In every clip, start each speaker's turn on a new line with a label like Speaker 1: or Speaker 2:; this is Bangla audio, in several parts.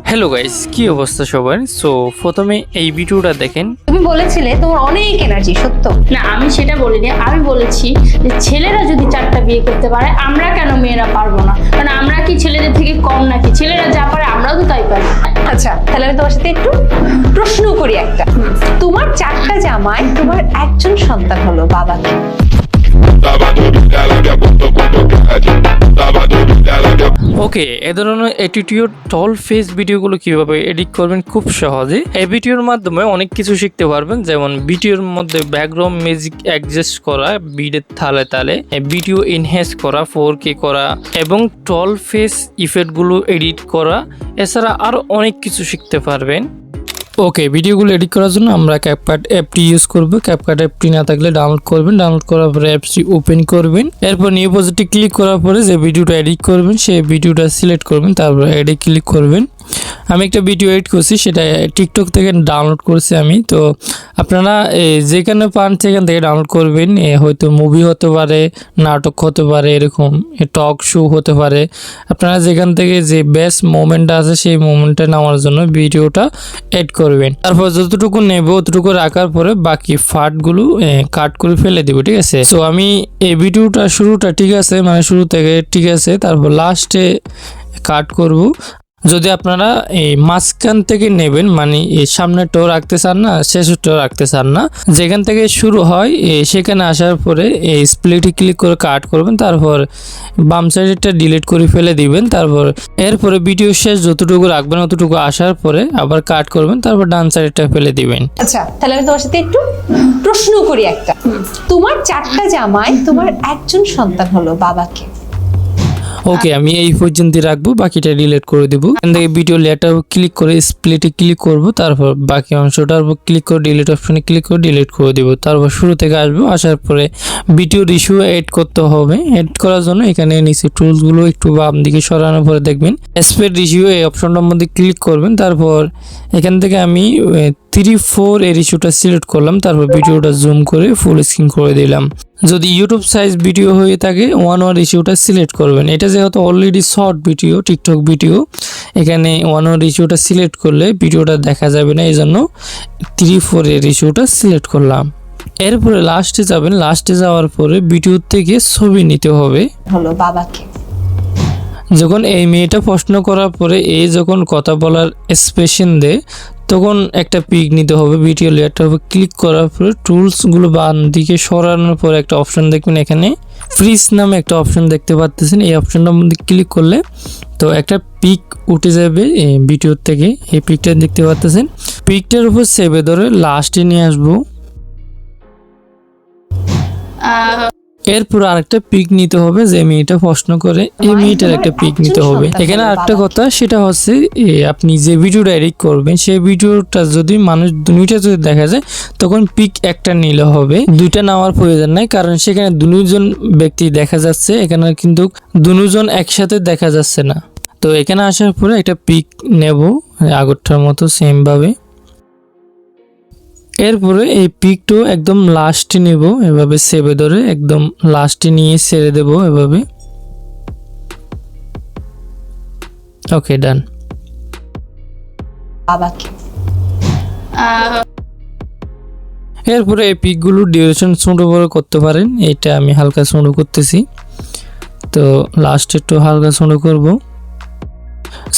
Speaker 1: হ্যালো গাইস, কি অবস্থা সবার? সো প্রথমে এই ভিডিওটা দেখেন।
Speaker 2: তুমি বলেছিলে তোমার অনেক এনার্জি, সত্য
Speaker 3: না, আমি সেটা বলিনি। আমি বলেছি যে ছেলেরা যদি 4টা বিয়ে করতে পারে, আমরা কেন মেয়েরা পারবো না? কারণ আমরা কি ছেলেদের থেকে কম নাকি? ছেলেরা যা পারে আমরাও তো তাই পারি।
Speaker 2: আচ্ছা, তাহলে আমি তোমার সাথে একটু প্রশ্ন করি একটা। তোমার 4টা জামাই, তোমার একজন সন্তান হলো, বাবাকে।
Speaker 1: ওকে, এ ধরনের অ্যাটিটিউড টল ফেস ভিডিওগুলো কিভাবে এডিট করবেন খুব সহজে। এই ভিডিওর মাধ্যমে অনেক কিছু শিখতে পারবেন, যেমন ভিডিওর মধ্যে ব্যাকগ্রাউন্ড মিউজিক অ্যাডজাস্ট করা, বিটের তালে তালে ভিডিও এনহ্যান্স করা, 4K করা এবং টল ফেস ইফেক্টগুলো এডিট করা। এছাড়া আরও অনেক কিছু শিখতে পারবেন। ওকে, ভিডিওগুলো এডিট করার জন্য আমরা ক্যাপকাট অ্যাপটি ইউজ করব। ক্যাপকাট অ্যাপটি না থাকলে ডাউনলোড করবেন। ডাউনলোড করার পরে অ্যাপটি ওপেন করবেন। এরপর নিউ প্রজেক্টে ক্লিক করার পরে যে ভিডিওটা এডিট করবেন সেই ভিডিওটা সিলেক্ট করবেন, তারপর এডে ক্লিক করবেন। আমি একটা ভিডিও এডিট করছি, সেটা টিকটক থেকে ডাউনলোড করছি আমি। তো আপনারা যেখানে পান সেখান থেকে ডাউনলোড করবেন। হয়তো মুভি হতে পারে, নাটক হতে পারে, এরকম টক শো হতে পারে। আপনারা যেখান থেকে যে বেস্ট মোমেন্টটা আছে সেই মোমেন্টটা নেওয়ার জন্য ভিডিওটা এড করবেন। তারপর যতটুকু নেব অতটুকু রাখার পরে বাকি ফার্টগুলো কাট করে ফেলে দিব, ঠিক আছে? সো আমি এই ভিডিওটা শুরুটা ঠিক আছে, মানে শুরু থেকে ঠিক আছে, তারপর লাস্টে কাট করব। যদি আপনারা এই মাঝখান থেকে নেবেন, মানে এই সামনেটাও রাখতে চান না, শেষটাও রাখতে চান না, যেখান থেকে শুরু হয় সেখানে আসার পরে এই স্প্লিটে ক্লিক করে কাট করবেন। তারপর বাম সাইডেরটা ডিলিট করে ফেলে দিবেন। তারপর এরপরে ভিডিও শেষ যতটুকু রাখবেন অতটুকু আসার পরে আবার কাট করবেন, তারপর ডান সাইডটা ফেলে দিবেন।
Speaker 2: আচ্ছা, তাহলে আমি তোমার সাথে একটু প্রশ্ন করি একটা। তোমার 4টা জামাই, তোমার একজন সন্তান হলো, বাবাকে।
Speaker 1: ওকে, আমি এই পর্যন্ত রাখবো, বাকিটা ডিলিট করে দেবো। এখান থেকে ভিডিও লেয়ারটার উপর ক্লিক করে স্প্লিটে ক্লিক করব, তারপর বাকি অংশটার উপর ক্লিক করে ডিলিট অপশনে ক্লিক করে ডিলিট করে দিব। তারপর শুরু থেকে আসবো, আসার পরে ভিডিও রিভিউ এড করতে হবে। এড করার জন্য এখানে নিচে টুলসগুলো একটু বাম দিকে সরানোর পরে দেখবেন স্প্রেড রিভিউ এই অপশনটার মধ্যে ক্লিক করবেন। তারপর এখান থেকে আমি 3:4 এই রিভিউটা সিলেক্ট করলাম। তারপর ভিডিওটা জুম করে ফুল স্ক্রিন করে দিলাম। যদি ইউটিউব সাইজ ভিডিও হয়ে থাকে 1:1 রেশিওটা সিলেক্ট করবেন। এটা যেহেতু already short video, TikTok video, এখানে 1:1 রেশিওটা সিলেক্ট করলে ভিডিওটা দেখা যাবে না, এই জন্য 3:4 এর রেশিওটা সিলেক্ট করলাম। এরপরে লাস্টে যাবেন। লাস্টে যাওয়ার পরে ভিডিও থেকে ছবি নিতে হবে,
Speaker 2: হলো, বাবাকে।
Speaker 1: যখন এই মেয়েটা প্রশ্ন করার পরে এই যখন কথা বলার এক্সপ্রেশন দেয় তখন একটা পিক নিতে হবে। ভিডিও লেয়ারটার উপর ক্লিক করার পরে টুলসগুলো বাম দিকে সরানোর পরে একটা অপশন দেখবেন, এখানে ফ্রিজ নামে একটা অপশন দেখতে পাচ্ছেন। এই অপশনটার মধ্যে ক্লিক করলে তো একটা পিক উঠে যাবে ভিডিওর থেকে। এই পিকটা দেখতে পাচ্ছেন, পিকটার উপর সেভে ধরে লাস্টে নিয়ে আসবো। এরপর আরেকটা পিক নিতে হবে, যে মেয়েটা প্রশ্ন করে এই মেয়েটার একটা পিক নিতে হবে। এখানে আরেকটা কথা, সেটা হচ্ছে আপনি যে ভিডিওটা এডিট করবেন সেই ভিডিওটা যদি মানুষ দুইটা যদি দেখা যায় তখন পিক একটা নিলে হবে, দুইটা নেওয়ার প্রয়োজন নাই, কারণ সেখানে দুজন ব্যক্তি দেখা যাচ্ছে, এখানে কিন্তু দুজন একসাথে দেখা যাচ্ছে না। তো এখানে আসার পরে একটা পিক নেব আগরটার মতো সেম ভাবে। এরপরে এই পিকটো একদম লাস্টে নেব, এভাবে সেভে ধরে একদম লাস্টে নিয়ে ছেড়ে দেব এভাবে। ওকে, ডান। এরপরে এই পিকগুলো ডিউরেশন ছোট বড় করতে পারেন। এটা আমি হালকা ছোট করতেছি, তো লাস্টে একটু হালকা ছোট করব।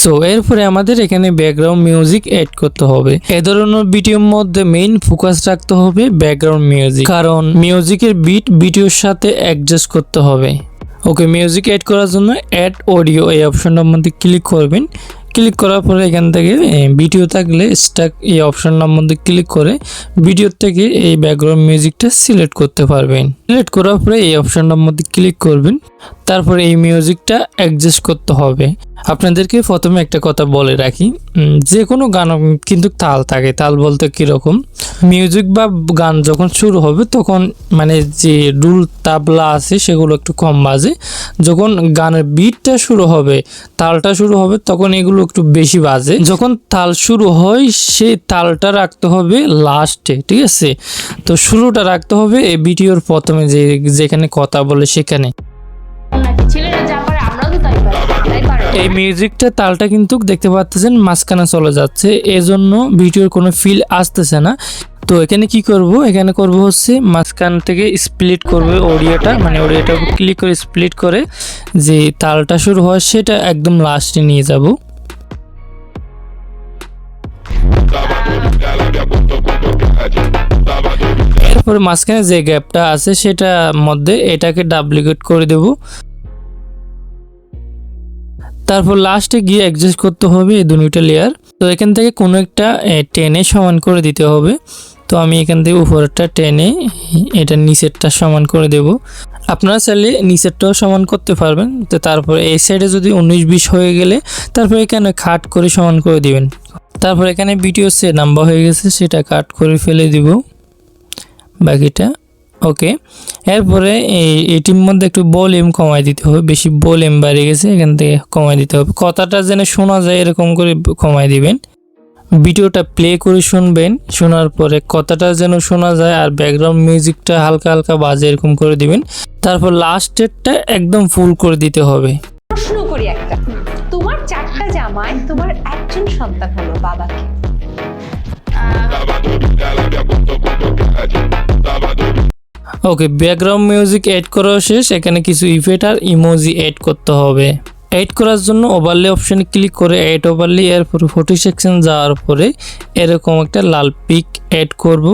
Speaker 1: সো এরপরে আমাদের এখানে ব্যাকগ্রাউন্ড মিউজিক এড করতে হবে। এ ধরনের ভিডিওর মধ্যে মেইন ফোকাস রাখতে হবে ব্যাকগ্রাউন্ড মিউজিক, কারণ মিউজিকের বিট ভিডিওর সাথে অ্যাডজাস্ট করতে হবে। ওকে, মিউজিক এড করার জন্য অ্যাড অডিও এই অপশনটার মধ্যে ক্লিক করবেন। ক্লিক করার পরে এখান থেকে ভিডিও থাকলে স্টাক এই অপশনটার মধ্যে ক্লিক করে ভিডিওর থেকে এই ব্যাকগ্রাউন্ড মিউজিকটা সিলেক্ট করতে পারবেন। সিলেক্ট করার পরে এই অপশনটার মধ্যে ক্লিক করবেন, তারপরে এই মিউজিকটা অ্যাডজাস্ট করতে হবে। আপনাদেরকে প্রথমে একটা কথা বলে রাখি, যে কোনো গান কিন্তু তাল থাকে। তাল বলতে কীরকম, মিউজিক বা গান যখন শুরু হবে তখন মানে যে ডুল তাবলা আছে সেগুলো একটু কম বাজে। যখন গানের বিটটা শুরু হবে, তালটা শুরু হবে, তখন এগুলো একটু বেশি বাজে। যখন তাল শুরু হয় সেই তালটা রাখতে হবে লাস্টে, ঠিক আছে? তো শুরুটা রাখতে হবে এই ভিডিওর প্রথমে, যেখানে কথা বলে সেখানে।
Speaker 3: ছেলেরা যা পারে আমরাও তো তাই পারি।
Speaker 1: এই মিউজিকটা তালটা কিন্তু দেখতে পাচ্ছেন মাঝখানে চলে যাচ্ছে, এজন্য ভিডিওর কোনো ফিল আসতেছে না। তো এখানে কি করব, এখানে করব হচ্ছে মাঝখান থেকে স্প্লিট করবে অডিওটা, মানে অডিওটা ক্লিক করে স্প্লিট করে যে তালটা শুরু হয় সেটা একদম লাস্টে নিয়ে যাব। এরপরে মাঝখানে যে গ্যাপটা আছে সেটার মধ্যে এটাকে ডাপ্লিকেট করে দেব। তারপর লাস্টে গিয়ে অ্যাডজাস্ট করতে হবে এই দুটো লেয়ার। তো এখান থেকে কোনো একটা টেনে সমান করে দিতে হবে। তো আমি এখান থেকে উপরেরটা টেনে এটা নিচেরটা সমান করে দেব। আপনারা চাইলে নিচেরটাও সমান করতে পারবেন। তো তারপর এই সাইডে যদি 19-20 হয়ে গেলে তারপর এখানে কাট করে সমান করে দিবেন। তারপর এখানে ভিডিও সে নাম্বার হয়ে গেছে সেটা কাট করে ফেলে দিব বাকিটা। ওকে, এরপরে এটির মধ্যে একটু ভলিউম কমাই দিতে হবে, বেশি ভলিউম বেড়ে গেছে, এখান থেকে কমাই দিতে হবে। কথাটা যেন শোনা যায় এরকম করে কমাই দিবেন। ভিডিওটা প্লে করে শুনবেন, শোনার পরে কথাটা যেন শোনা যায় আর ব্যাকগ্রাউন্ড মিউজিকটা হালকা হালকা বাজে এরকম করে দিবেন। তারপর লাস্টেরটা একদম ফুল করে দিতে হবে।
Speaker 2: প্রশ্ন করি একটা, তোমার 4টা জামাই, তোমার একজন সন্তান হলো, বাবাকে?
Speaker 1: ওকে, ব্যাকগ্রাউন্ড মিউজিক এড করা শেষ। এখানে কিছু ইফেক্ট আর ইমোজি এড করতে হবে। এড করার জন্য ওভারলে অপশনে ক্লিক করে এড ওভারলে, এরপর ফটো সেকশন যাওয়ার পরে এরকম একটা লাল পিক এড করব।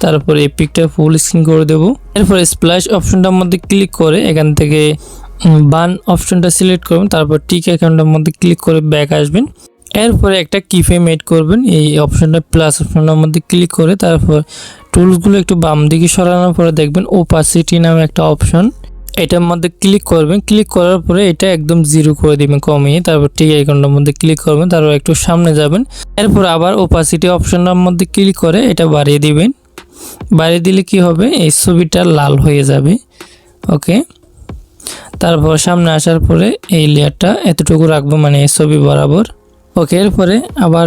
Speaker 1: তারপরে এই পিকটা ফুল স্ক্রিন করে দেব। এরপর স্প্ল্যাশ অপশনটার মধ্যে ক্লিক করে এখান থেকে বান অপশনটা সিলেক্ট করবেন। তারপর টিক অ্যাকাউন্টের মধ্যে ক্লিক করে ব্যাক আসবেন। এরপরে একটা কিফ্রেম এড করবেন। এই অপশনটা প্লাস অপশনের মধ্যে ক্লিক করে তারপর টুলসগুলো একটু বাম দিকে সরানোর পরে দেখবেন ওপাসিটি নামে একটা অপশন, এটার মধ্যে ক্লিক করবেন। ক্লিক করার পরে এটা একদম 0 করে দিবেন কমিয়ে। তারপর টিক আইকনটার মধ্যে ক্লিক করবেন, তারপর একটু সামনে যাবেন। এরপর আবার ওপাসিটি অপশনটার মধ্যে ক্লিক করে এটা বাড়িয়ে দিবেন। বাড়িয়ে দিলে কি হবে, এই ছবিটা লাল হয়ে যাবে। ওকে, তারপর সামনে আসার পরে এই লেয়ারটা এতটুকু রাখবো, মানে এই ছবি বরাবর। ওকে, এরপরে আবার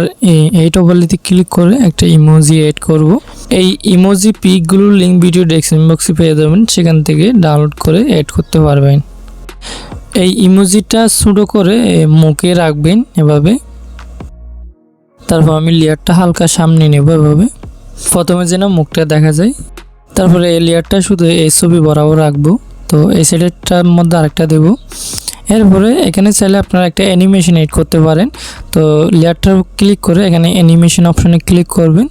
Speaker 1: এই ওভারলেতে ক্লিক করে একটা ইমোজি এড করব। এই ইমোজি পিকগুলোর লিঙ্ক ভিডিও ডেসক্রিপশন বক্সে পেয়ে যাবেন, সেখান থেকে ডাউনলোড করে এড করতে পারবেন। এই ইমোজিটা ছোট করে মুখে রাখবেন এভাবে। তারপর আমি লেয়ারটা হালকা সামনে নেব এভাবে, প্রথমে যেন মুখটা দেখা যায়। তারপরে এই লেয়ারটা শুধু এই ছবি বরাবর রাখবো। তো এই সাইডেরটার মধ্যে আরেকটা দেবো। এরপরে এখানে চাইলে আপনারা একটা অ্যানিমেশন এড করতে পারেন। তো লেয়ারটা ক্লিক করে এখানে অ্যানিমেশন অপশনে ক্লিক করবেন।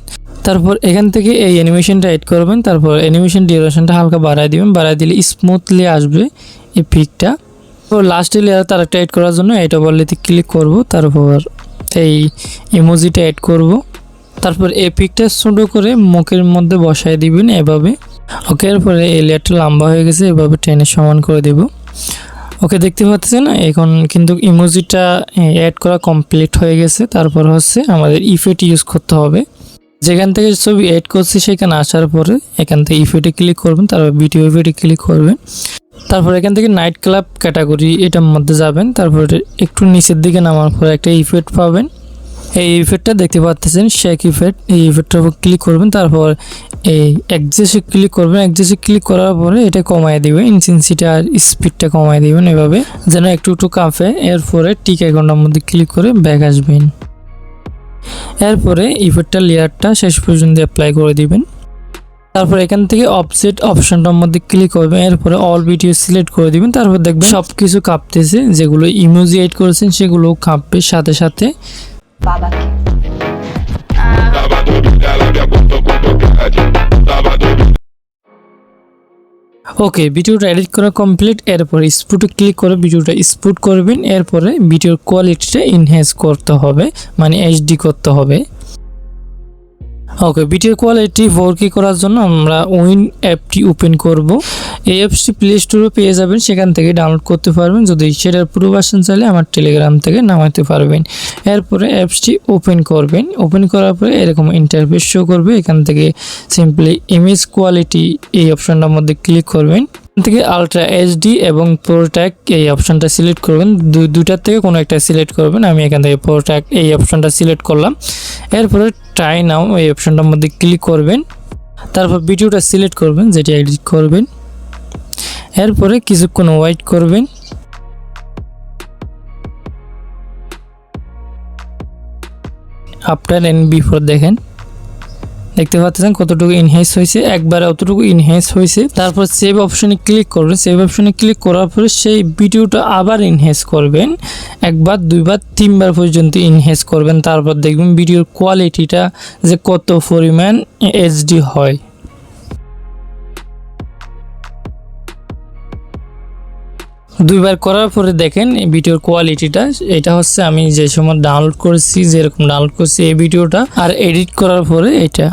Speaker 1: তারপর এখান থেকে এই অ্যানিমেশনটা এড করবেন। তারপর অ্যানিমেশন ডিউরেশনটা হালকা বাড়ায় দিবেন, বাড়ায় দিলে স্মুথলি আসবে এই পিকটা। তো লাস্টে লেয়ার তার একটা এড করার জন্য এটা বললেতে ক্লিক করব। তারপর এই ইমোজিটা এড করব। তারপর এই পিকটা ছোটো করে মুখের মধ্যে বসায় দিবেন এভাবে। ওকে, এরপরে এই লেয়ারটা লম্বা হয়ে গেছে, এভাবে টেনে সমান করে দেব। ওকে, দেখতে পাচ্ছেন এখন কিন্তু ইমোজিটা অ্যাড করা কমপ্লিট হয়ে গেছে। তারপর হচ্ছে আমাদের ইফেক্ট ইউজ করতে হবে। যেখান থেকে ছবি অ্যাড করছি সেখানে আসার পরে এখান থেকে ইফেক্টে ক্লিক করবেন, তারপর ভিডিও ইফেক্টে ক্লিক করবেন। তারপর এখান থেকে নাইট ক্লাব ক্যাটাগরি এটার মধ্যে যাবেন। তারপর একটু নিচের দিকে নামার পরে একটা ইফেক্ট পাবেন। এই ইফেক্টটা দেখতে পাচ্ছেন শেক ইফেক্ট, এই ইফেক্টটার উপর ক্লিক করবেন। তারপর এই অ্যাডজাস্টে ক্লিক করবেন। অ্যাডজাস্টে ক্লিক করার পরে এটা কমায় দিবেন, ইন্টেন্সিটি আর স্পিডটা কমায় দিবেন এভাবে যেন একটু একটু কাঁপে। এরপরে টিক আইকনটার মধ্যে ক্লিক করে ব্যাক আসবেন। এরপরে ইফেক্টটা লেয়ারটা শেষ পর্যন্ত অ্যাপ্লাই করে দিবেন। তারপর এখান থেকে অফসেট অপশনটার মধ্যে ক্লিক করবেন। এরপরে অল ভিডিও সিলেক্ট করে দিবেন। তারপর দেখবেন সব কিছু কাঁপতেছে, যেগুলো ইমোজি এড করেছেন সেগুলো কাঁপবে সাথে সাথে।
Speaker 2: বাবাকে?
Speaker 1: ওকে, ভিডিওটা এডিট করা কমপ্লিট। এরপরে স্পুটে ক্লিক করে ভিডিওটা স্পুট করবেন। এরপরে ভিডিওর কোয়ালিটিটা এনহ্যান্স করতে হবে, মানে এইচডি করতে হবে। ওকে, ভিডিও কোয়ালিটি 4K করার জন্য আমরা উইন অ্যাপটি ওপেন করব। এই অ্যাপসটি প্লে স্টোরে পেয়ে যাবেন, সেখান থেকে ডাউনলোড করতে পারবেন। যদি সেটার পুরো ভার্সন চাইলে আমার টেলিগ্রাম থেকে নামাতে পারবেন। এরপরে অ্যাপসটি ওপেন করবেন। ওপেন করার পরে এরকম ইন্টারফেস শো করবে। এখান থেকে সিম্পলি ইমেজ কোয়ালিটি এই অপশনটার মধ্যে ক্লিক করবেন। এখান থেকে আলট্রা এইচডি এবং প্রোট্যাক এই অপশনটা সিলেক্ট করবেন। দুইটার থেকে কোনো একটা সিলেক্ট করবেন। আমি এখান থেকে প্রোট্যাক এই অপশনটা সিলেক্ট করলাম। এরপরে ট্রাই নাও এই অপশনটার মধ্যে ক্লিক করবেন। তারপর ভিডিওটা সিলেক্ট করবেন যেটা এডিট করবেন। এরপরে কিছুক্ষণ ওয়েট করবেন। আফটার এন্ড বিফোর দেখেন, দেখতে পাচ্ছেন কতটুকু ইনহ্যান্স হয়েছে, একবারে অতটুকু ইনহ্যান্স হয়েছে। তারপর সেভ অপশনে ক্লিক করবেন, সেভ অপশনে ক্লিক করার পরে সেই ভিডিওটা আবার ইনহ্যান্স করবেন, একবার দুইবার তিনবার পর্যন্ত ইনহ্যান্স করবেন। তারপর দেখবেন ভিডিওর কোয়ালিটিটা যে কত পরিমাণ এইচডি হয়। দুইবার করার পরে দেখেন এই ভিডিওর কোয়ালিটিটা, এটা হচ্ছে আমি যে সময় ডাউনলোড করেছি, যেরকম ডাউনলোড করছি এই ভিডিওটা, আর এডিট করার পরে এটা।